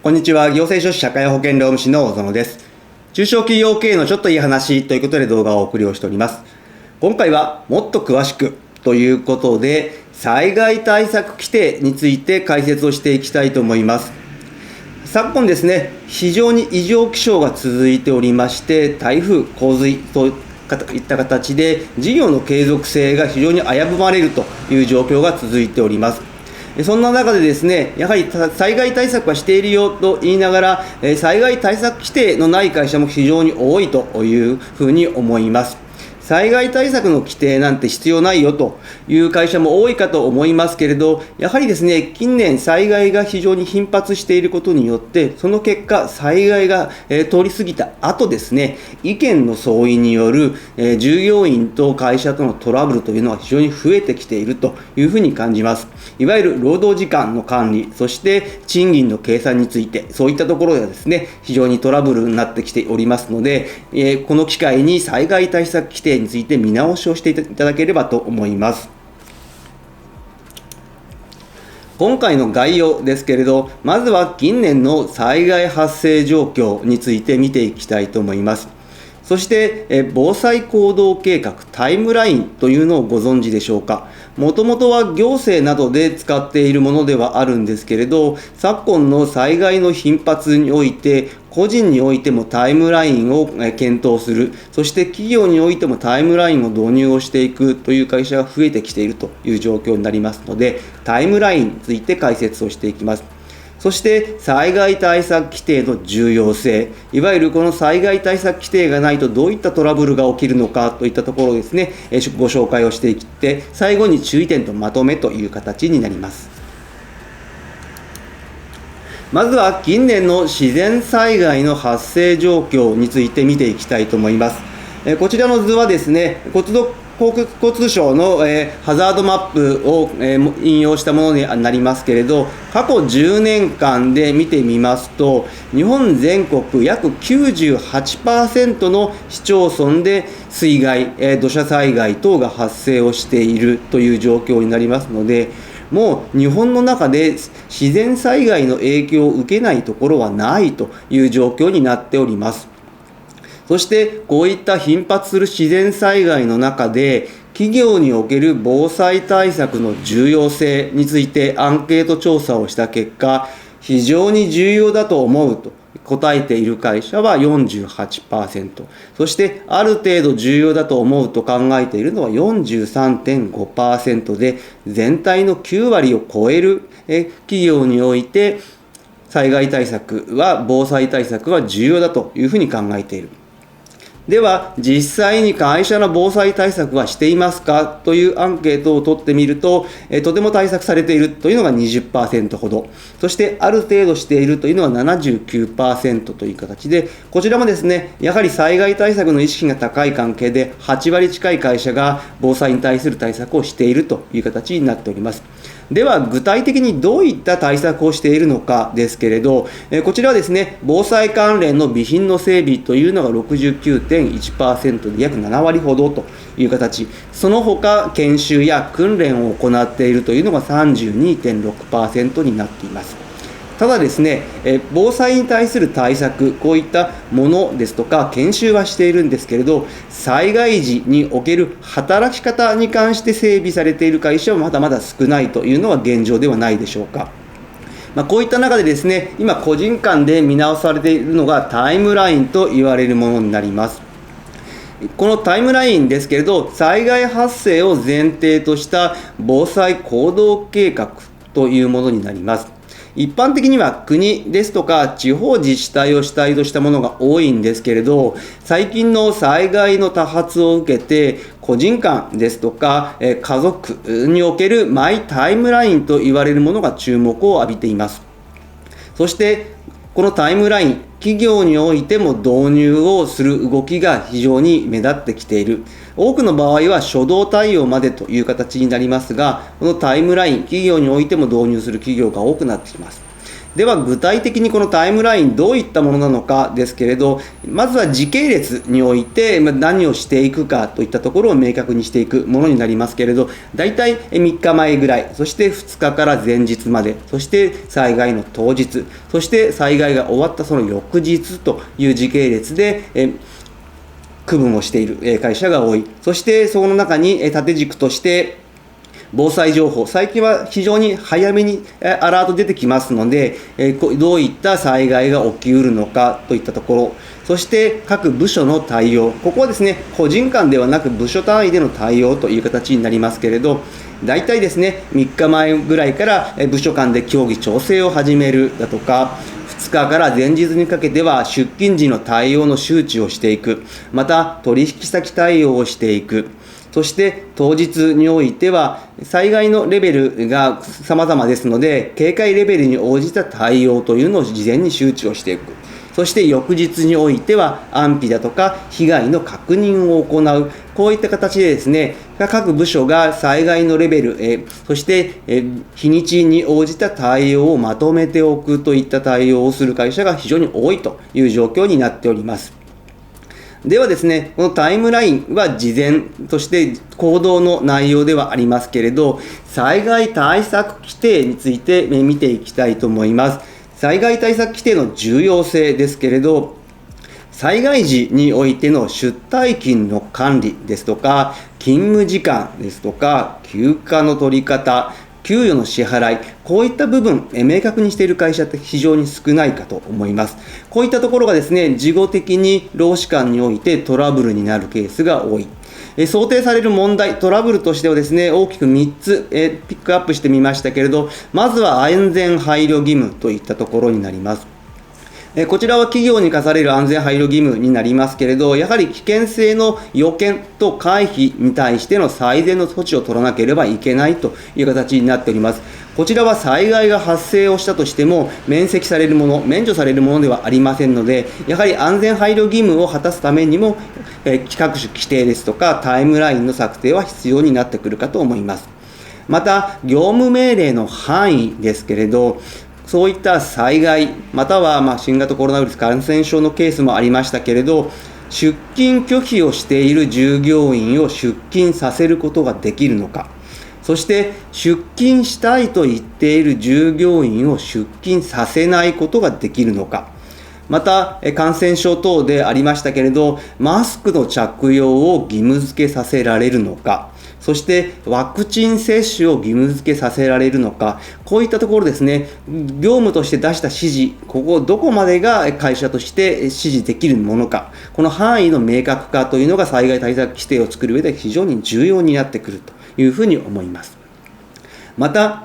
こんにちは。行政書士社会保険労務士の小園です。中小企業経営のちょっといい話ということで動画をお送りをしております。今回はもっと詳しくということで、災害対策規定について解説をしていきたいと思います。昨今ですね、非常に異常気象が続いておりまして、台風、洪水といった形で事業の継続性が非常に危ぶまれるという状況が続いております。そんな中でですね、やはり災害対策はしているよと言いながら、災害対策規定のない会社も非常に多いというふうに思います。災害対策の規定なんて必要ないよという会社も多いかと思いますけれど、やはりですね、近年災害が非常に頻発していることによって、その結果、災害が通り過ぎた後ですね、意見の相違による従業員と会社とのトラブルというのは非常に増えてきているというふうに感じます。いわゆる労働時間の管理、そして賃金の計算について、そういったところではですね、非常にトラブルになってきておりますので、この機会に災害対策規定について見直しをしていただければと思います。今回の概要ですけれど、まずは近年の災害発生状況について見ていきたいと思います。そして防災行動計画タイムラインというのをご存知でしょうか。もともとは行政などで使っているものではあるんですけれど、昨今の災害の頻発において個人においてもタイムラインを検討する、そして企業においてもタイムラインを導入をしていくという会社が増えてきているという状況になりますので、タイムラインについて解説をしていきます。そして災害対策規定の重要性、いわゆるこの災害対策規定がないとどういったトラブルが起きるのかといったところをですね、ご紹介をしていって、最後に注意点とまとめという形になります。まずは近年の自然災害の発生状況について見ていきたいと思います。こちらの図はですね、国土交通省のハザードマップを引用したものになりますけれど、過去10年間で見てみますと、日本全国約 98% の市町村で水害、土砂災害等が発生をしているという状況になりますので、もう日本の中で自然災害の影響を受けないところはないという状況になっております。そしてこういった頻発する自然災害の中で、企業における防災対策の重要性についてアンケート調査をした結果、非常に重要だと思うと答えている会社は 48%、そしてある程度重要だと思うと考えているのは 43.5% で、全体の9割を超える企業において災害対策は、防災対策は重要だというふうに考えている。では実際に会社の防災対策はしていますかというアンケートを取ってみると、とても対策されているというのが 20% ほど、そしてある程度しているというのは 79% という形で、こちらもですね、やはり災害対策の意識が高い関係で8割近い会社が防災に対する対策をしているという形になっております。では具体的にどういった対策をしているのかですけれど、こちらはですね、防災関連の備品の整備というのが 69.1% で約7割ほどという形、その他研修や訓練を行っているというのが 32.6% になっています。ただですね、防災に対する対策、こういったものですとか研修はしているんですけれど、災害時における働き方に関して整備されている会社はまだまだ少ないというのは現状ではないでしょうか。こういった中でですね、今個人間で見直されているのがタイムラインと言われるものになります。このタイムラインですけれど、災害発生を前提とした防災行動計画というものになります。一般的には国ですとか地方自治体を主体としたものが多いんですけれど、最近の災害の多発を受けて個人間ですとか家族におけるマイタイムラインと言われるものが注目を浴びています。そしてこのタイムライン、企業においても導入をする動きが非常に目立ってきている。多くの場合は初動対応までという形になりますが、このタイムライン、企業においても導入する企業が多くなってきます。では具体的にこのタイムラインどういったものなのかですけれど、まずは時系列において何をしていくかといったところを明確にしていくものになりますけれど、だいたい3日前ぐらい、そして2日から前日まで、そして災害の当日、そして災害が終わったその翌日という時系列で区分をしている会社が多い。そしてその中に縦軸として防災情報、最近は非常に早めにアラート出てきますので、どういった災害が起きうるのかといったところ、そして各部署の対応、ここはですね、個人間ではなく部署単位での対応という形になりますけれど、大体ですね、3日前ぐらいから部署間で協議調整を始めるだとか、2日から前日にかけては出勤時の対応の周知をしていく、また取引先対応をしていく、そして当日においては災害のレベルが様々ですので、警戒レベルに応じた対応というのを事前に周知をしていく。そして翌日においては安否だとか被害の確認を行う。こういった形でですね、各部署が災害のレベル、そして日にちに応じた対応をまとめておくといった対応をする会社が非常に多いという状況になっております。ではですね、このタイムラインは事前として行動の内容ではありますけれど、災害対策規定について見ていきたいと思います。災害対策規定の重要性ですけれど、災害時においての出退勤の管理ですとか、勤務時間ですとか、休暇の取り方、給与の支払い、こういった部分、明確にしている会社って非常に少ないかと思います。こういったところがですね、事後的に労使間においてトラブルになるケースが多い。想定される問題、トラブルとしてはですね、大きく3つ、ピックアップしてみましたけれど、まずは安全配慮義務といったところになります。こちらは企業に課される安全配慮義務になりますけれど、やはり危険性の予見と回避に対しての最善の措置を取らなければいけないという形になっております。こちらは災害が発生をしたとしても免除されるものではありませんので、やはり安全配慮義務を果たすためにも、各種規定ですとかタイムラインの策定は必要になってくるかと思います。また、業務命令の範囲ですけれど、そういった災害、または新型コロナウイルス感染症のケースもありましたけれど、出勤拒否をしている従業員を出勤させることができるのか、そして出勤したいと言っている従業員を出勤させないことができるのか、また感染症等でありましたけれど、マスクの着用を義務付けさせられるのか、そしてワクチン接種を義務付けさせられるのか、こういったところですね、業務として出した指示、ここどこまでが会社として指示できるものか、この範囲の明確化というのが災害対策規定を作る上で非常に重要になってくるというふうに思います。また、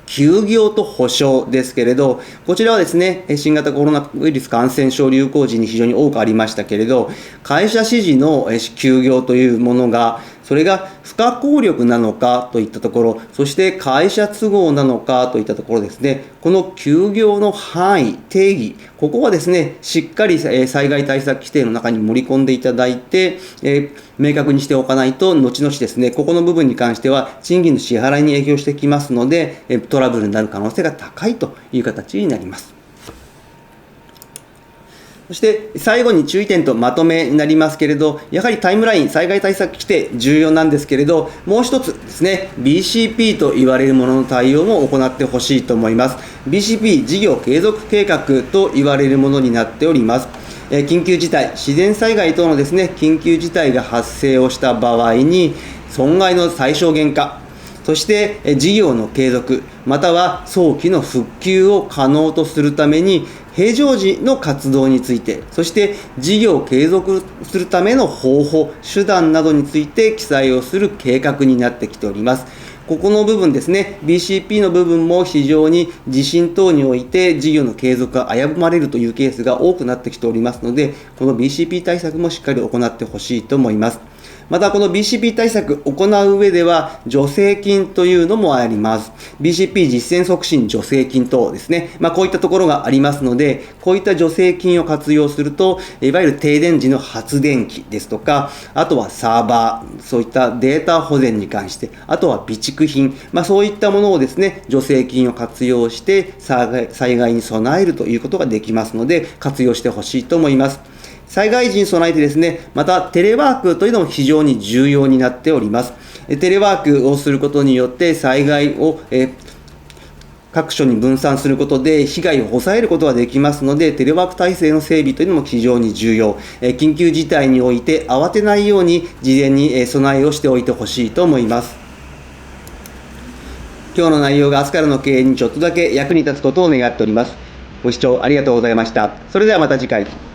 休業と補償ですけれど、こちらはですね、新型コロナウイルス感染症流行時に非常に多くありましたけれど、会社指示の休業というものが、それが不可抗力なのかといったところ、そして会社都合なのかといったところですね、この休業の範囲、定義、ここはですね、しっかり災害対策規定の中に盛り込んでいただいて、明確にしておかないと、後々ですね、ここの部分に関しては賃金の支払いに影響してきますので、トラブルになる可能性が高いという形になります。そして最後に注意点とまとめになりますけれど、やはりタイムライン、災害対策規定重要なんですけれど、もう一つですね、BCP と言われるものの対応も行ってほしいと思います。BCP、事業継続計画と言われるものになっております。緊急事態、自然災害等のですね、緊急事態が発生をした場合に、損害の最小限化、そして事業の継続、または早期の復旧を可能とするために、平常時の活動について、そして事業を継続するための方法、手段などについて記載をする計画になってきております。ここの部分ですね、BCP の部分も非常に地震等において事業の継続が危ぶまれるというケースが多くなってきておりますので、この BCP 対策もしっかり行ってほしいと思います。またこの BCP 対策を行う上では助成金というのもあります。BCP 実践促進助成金等ですね。こういったところがありますので、こういった助成金を活用すると、いわゆる停電時の発電機ですとか、あとはサーバー、そういったデータ保全に関して、あとは備蓄品、そういったものをですね、助成金を活用して災害に備えるということができますので、活用してほしいと思います。災害時に備えてですね、またテレワークというのも非常に重要になっております。テレワークをすることによって災害を各所に分散することで被害を抑えることができますので、テレワーク体制の整備というのも非常に重要。緊急事態において慌てないように事前に備えをしておいてほしいと思います。今日の内容が明日からの経営にちょっとだけ役に立つことを願っております。ご視聴ありがとうございました。それではまた次回。